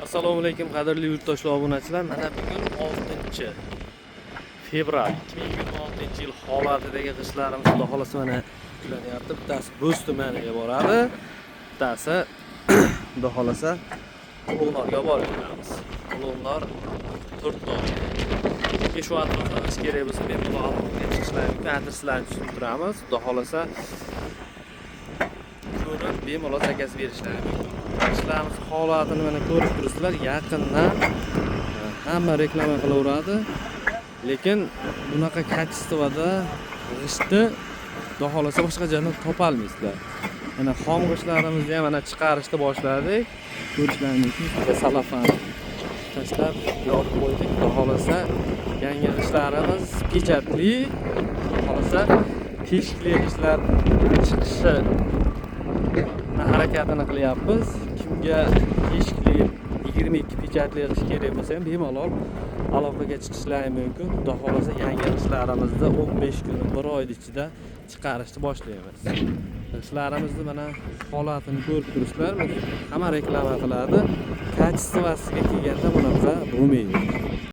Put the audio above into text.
Assalomu alaykum qadrli yurtdoshlar, obunachilar. Mana bugun 6-fevral 2026-yil holatidagi g'ishtlarimiz xudo xolasa mana yuklanyapti. Bittasi bo'z tumaniga boradi, bittasi xudo xolasa Ulug'norga boramiz. Ulug'nor 4 ta. Shu atrofda ish kerak bo'lsa, men buni olib chiqishlar mumkin. Adreslarni tushuntiramiz. Xudo xolasa ko'rib bemalol zakaz berishlari mumkin. Ishlarimiz holatini mana ko'rib turibsizlar. Yaqindan hamma reklama qilaveradi, lekin bunaqa kачествоda g'ishtni xudo xolasa boshqa joydan topolmaysizlar. Mana xom g'ishtlarimizni ham mana chiqarishni boshladik. Ko'rishlaringiz mumkin. Salafan tashlab yopib qo'ydik. Xudo xolasa yangi g'ishtlarimiz pechatli, xudo xolasa teshikli g'ishtlar chiqishi harakatini qilyapmiz. Kimga teshikli 22 pechatli g'isht kerak bo'lsa ham bemalol aloqaga chiqishlari mumkin. Xudo xolasa yangi g'ishtlarimizni 15 kun, 1 oy ichida chiqarishni boshlaymiz. G'ishtlarimizni mana holatini ko'rib turibsizlar. Hamma reklama qiladi. Kачествосiga kelganda bunaqa bo'lmaydi.